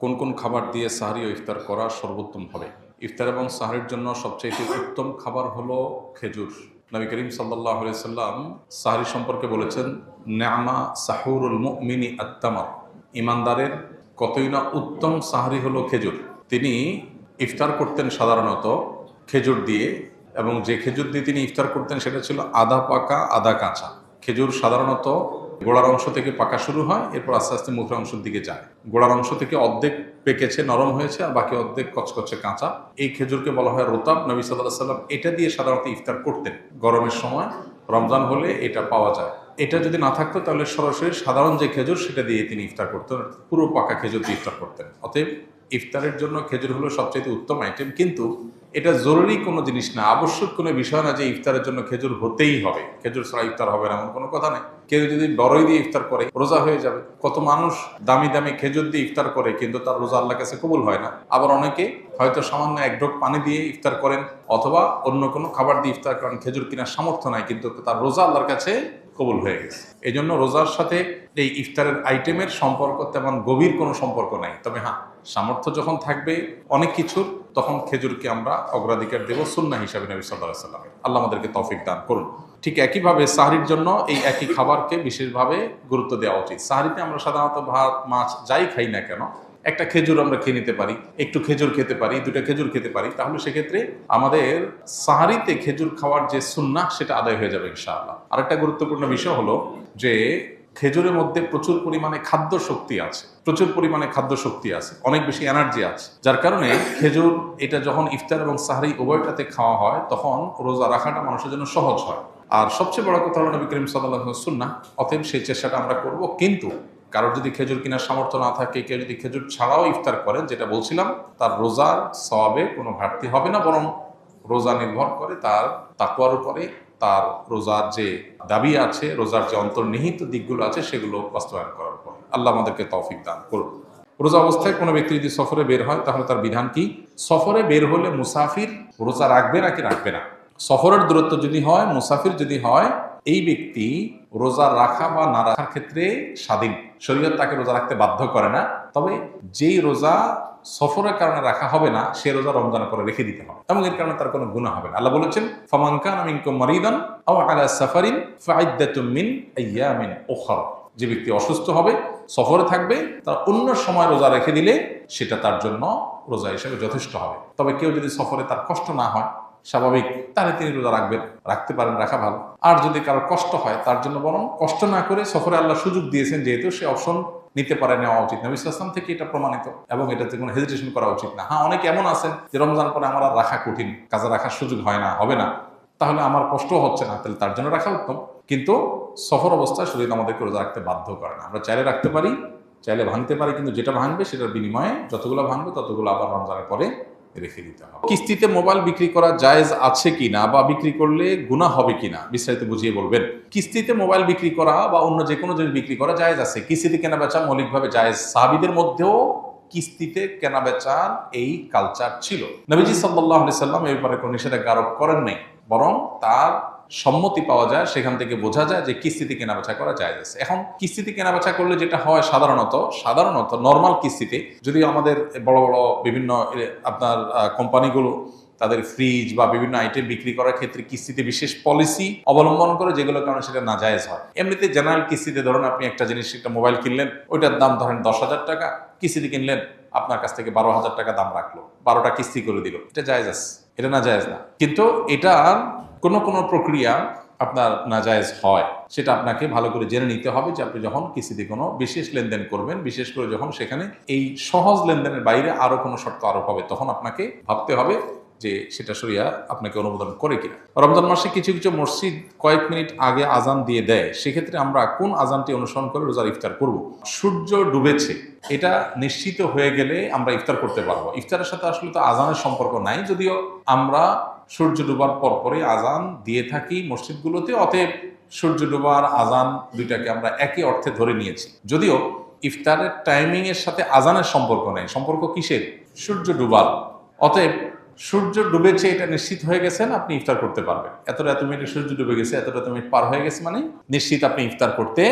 কোন কোন খাবার দিয়ে সাহরি ও ইফতার করা সর্বোত্তম হবে? ইফতার এবং সাহরির জন্য সবচেয়ে উত্তম খাবার হলো খেজুর। নবী করিম সাল্লাল্লাহু আলাইহি সাল্লাম সাহরি সম্পর্কে বলেছেন, নেআমা সাহুরুল মুমিনি আত-তামার, ইমানদারের কতই না উত্তম সাহরি হলো খেজুর। তিনি ইফতার করতেন সাধারণত খেজুর দিয়ে, এবং যে খেজুর দিয়ে তিনি ইফতার করতেন সেটা ছিল আধা পাকা আধা কাঁচা। খেজুর সাধারণত গোড়ার অংশ থেকে পাকা শুরু হয়, এরপর আস্তে আস্তে মুখের অংশের দিকে যায়। গোড়ার অংশ থেকে অর্ধেক পেকেছে, নরম হয়েছে, আর বাকি অর্ধেক কচকচে কাঁচা। এই খেজুরকে বলা হয় রোতাব। নবী সাল্লাল্লাহু আলাইহি সাল্লাম এটা দিয়ে সাধারণত ইফতার করতেন। গরমের সময়, রমজান হলে এটা পাওয়া যায়। এটা যদি না থাকতো তাহলে সরাসরি সাধারণ যে খেজুর সেটা দিয়ে তিনি ইফতার করতেন, পুরো পাকা খেজুর দিয়ে ইফতার করতেন। অতএব ইফতারের জন্য খেজুর হলো সবচেয়ে উত্তম আইটেম, কিন্তু এটা জরুরি কোনো জিনিস না, আবশ্যক কোনো বিষয় না যে ইফতারের জন্য খেজুর হতেই হবে, খেজুর ছাড়া ইফতার হবে না এমন কোনো কথা নেই। কেউ যদি বড়ই দিয়ে ইফতার করে রোজা হয়ে যাবে। কত মানুষ দামি দামি খেজুর দিয়ে ইফতার করে কিন্তু তার রোজা আল্লাহর কাছে কবুল হয় না। আবার অনেকে হয়তো সামান্য এক ঢোক পানি দিয়ে ইফতার করেন, অথবা অন্য কোনো খাবার দিয়ে ইফতার করেন, খেজুর কেনার সামর্থ্য নাই, কিন্তু তার রোজা আল্লাহর কাছে কবুল হয়ে গেছে। এই জন্য রোজার সাথে এই ইফতারের আইটেমের সম্পর্ক তেমন গভীর কোনো সম্পর্ক নাই। তবে হ্যাঁ, সামর্থ্য যখন থাকবে অনেক কিছুর, তখন খেজুরকে আমরা অগ্রাধিকার দেব সুন্নাহ হিসাবে নবী সাল্লাল্লাহু আলাইহি ওয়াসাল্লামের। আল্লাহ আমাদেরকে তৌফিক দান করুন। ঠিক একইভাবে সাহরির জন্য এই একই খাবারকে বিশেষভাবে গুরুত্ব দেওয়া উচিত। সাহরিতে আমরা সাধারণত ভাত মাছ যাই খাই না কেন, একটা খেজুর আমরা খেয়ে নিতে পারি, একটু খেজুর খেতে পারি, দুটা খেজুর খেতে পারি, তাহলে সেক্ষেত্রে আমাদের সাহরিতে খেজুর খাওয়ার যে সুন্নাহ সেটা আদায় হয়ে যাবে ইনশাআল্লাহ। আরেকটা গুরুত্বপূর্ণ বিষয় হলো যে খেজুরের মধ্যে প্রচুর পরিমাণে খাদ্য শক্তি আছে, অনেক বেশি এনার্জি আছে, যার কারণে খেজুর এটা যখন ইফতার এবং সাহরি উভয়টাতে খাওয়া হয় তখন রোজা রাখাটা মানুষের জন্য সহজ হয়। আর সবচেয়ে বড় কথা হলো নবী করিম সাল্লাল্লাহু আলাইহি ওয়াসাল্লাম সুন্নাহ, অতএব সেই চেষ্টাটা আমরা করব। কিন্তু কারোর যদি খেজুর কেনার সামর্থ্য না থাকে, কেউ যদি খেজুর ছাড়াও ইফতার করেন, যেটা বলছিলাম, তার রোজার সওয়াবে কোনো ঘাটতি হবে না, বরং রোজা নির্ভর করে তার তাকওয়ার উপরে, তার রোজার যে দাবি আছে, রোজার যে অন্তর্নিহিত দিকগুলো আছে সেগুলো বাস্তবায়ন করার পর। আল্লাহ আমাদেরকে তৌফিক দান করুন। রোজা অবস্থায় কোনো ব্যক্তি যদি সফরে বের হয় তাহলে তার বিধান কি? সফরে বের হলে মুসাফির রোজা রাখবে নাকি রাখবে না? সফরের দূরত্ব যদি হয়, মুসাফির যদি হয়, এই ব্যক্তি রোজা রাখা বা না রাখার ক্ষেত্রে স্বাধীন। শরীয়ত তাকে রোজা রাখতে বাধ্য করে না। তবে যেই রোজা সফরের কারণে রাখা হবে না, সে রোজা রমজানের পরে রেখে দিতে হবে, এবং এর কারণে তার কোনো গুনাহ হবে না। আল্লাহ বলেছেন, ফামান কানা মিনকুম মারিদান আও আলা সাফারিন ফাইদ্দাতুম মিন আইয়ামিন উখরা। যে ব্যক্তি অসুস্থ হবে, সফরে থাকবে, তার অন্য সময় রোজা রেখে দিলে সেটা তার জন্য রোজা হিসেবে যথেষ্ট হবে। তবে কেউ যদি সফরে তার কষ্ট না হয়, স্বাভাবিক, তাহলে তিনি রোজা রাখতে পারেন, রাখা ভালো। আর যদি কারো কষ্ট হয়, তার জন্য বরং কষ্ট না করে, সফরে আল্লাহ সুযোগ দিয়েছেন যেহেতু, সে অপশন নিতে পারে, নেওয়া উচিত। নবী সাল্লাল্লাহু আলাইহি ওয়াসাল্লাম থেকে এটা প্রমাণিত, এবং এটাতে কোনো হেজিটেশন করা উচিত না। হ্যাঁ, অনেকে এমন আছেন যে রমজান পরে আমার আর রাখা কঠিন, কাজে রাখার সুযোগ হয় না, হবে না, তাহলে আমার কষ্ট হচ্ছে না, তাহলে তার জন্য রাখা উত্তম। কিন্তু সফর অবস্থায় শরীর আমাদেরকে রোজা রাখতে বাধ্য করে না। আমরা চাইলে রাখতে পারি, চাইলে ভাঙতে পারি, কিন্তু যেটা ভাঙবে সেটার বিনিময়ে যতগুলো ভাঙবে ততগুলো আবার রমজানের পরে রেখে দিতে হবে। কিস্তিতে মোবাইল বিক্রি করা জায়েজ আছে কিনা, বা বিক্রি করলে গুনাহ হবে কিনা, বিস্তারিত বুঝিয়ে বলবেন। কিস্তিতে মোবাইল বিক্রি করা বা অন্য যে কোনো জিনিস বিক্রি করা জায়েজ আছে। কিস্তিতে কেনা বেচা মৌলিকভাবে জায়েজ। সাহাবীদের মধ্যেও কিস্তিতে কেনা বেচার এই কালচার ছিল। নবীজি সাল্লাল্লাহু আলাইহি সাল্লাম এই ব্যাপারে কোনো নিষেধাজ্ঞা আরোপ করেন নাই, বরং তার সম্মতি পাওয়া যায়, সেখান থেকে বোঝা যায় যে কিস্তিতে কেনাবেচা করা যায় আছে। এখন কিস্তিতে কেনাবেচা করলে যেটা হয়, সাধারণত নর্মাল কিস্তিতে, যদি আমাদের বড় বড় বিভিন্ন আপনার কোম্পানিগুলো তাদের ফ্রিজ বা বিভিন্ন আইটেম বিক্রি করার ক্ষেত্রে কিস্তিতে বিশেষ পলিসি অবলম্বন করে, যেগুলোর কারণে সেটা নাজায়েজ হয়। এমনিতে জেনারেল কিস্তিতে ধরুন আপনি একটা জিনিস, একটা মোবাইল কিনলেন, ওইটার দাম ধরেন 10,000 টাকা, কিস্তিতে কিনলেন, আপনার কাছ থেকে 12,000 টাকা দাম রাখলো, 12টা কিস্তি করে দিল, এটা জায়েজ আছে, এটা নাজায়েজ না। কিন্তু এটা কোনো প্রক্রিয়া আপনার নাজায়েজ হয়, সেটা আপনাকে ভালো করে জেনে নিতে হবে যে আপনি যখন কিস্তিতে কোনো বিশেষ লেনদেন করবেন, বিশেষ করে যখন সেখানে এই সহজ লেনদেনের বাইরে আরো কোনো শর্ত আরোপ হবে, তখন আপনাকে ভাবতে হবে যে সেটা শরিয়া আপনাকে অনুমোদন করে কিনা। রমজান মাসে কিছু কিছু মসজিদ কয়েক মিনিট আগে আজান দিয়ে দেয়, সেক্ষেত্রে আমরা কোন আজানটি অনুসরণ করে রোজার ইফতার করব? সূর্য ডুবেছে এটা নিশ্চিত হয়ে গেলে আমরা ইফতার করতে পারবো। ইফতারের সাথে আসলে তো আজানের সম্পর্ক নাই, যদিও আমরা সূর্য ডুবার পরপরই আজান দিয়ে থাকি মসজিদগুলোতে। অতএব সূর্য ডুবার আজান দুইটাকে আমরা একই অর্থে ধরে নিয়েছি, যদিও ইফতারের টাইমিং এর সাথে আজানের সম্পর্ক নেই। সম্পর্ক কিসের? সূর্য ডুবার। অতএব সূর্য ডুবেছে এটা নিশ্চিত হয়ে গেছেন, আপনি ইফতার করতে পারবেন। এত মিনিটে সূর্য ডুবে গেছে, এত মিনিট পার হয়ে গেছে, মানে নিশ্চিত আপনি ইফতার করতে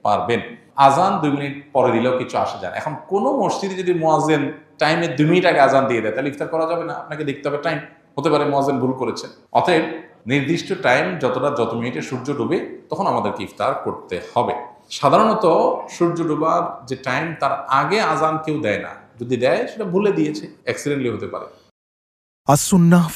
পারবেন। আজান 2 মিনিট পরে দিলেও কিছু আসে যায় না। এখন কোনো মসজিদে যদি মুয়াজ্জিন টাইমের 2 মিনিট আগে আজান দিয়ে দেয়, তাহলে ইফতার করা যাবে না। আপনাকে দেখতে হবে টাইম, হতে পারে মুয়াজ্জিন ভুল করেছে। অতএব নির্দিষ্ট টাইম যত মিনিটে সূর্য ডুবে তখন আমাদেরকে ইফতার করতে হবে। সাধারণত সূর্য ডোবার যে টাইম তার আগে আজান কেউ দেয় না, যদি দেয় সেটা ভুলে দিয়েছে, অ্যাক্সিডেন্টলি হতে পারে। আসুন্নাহ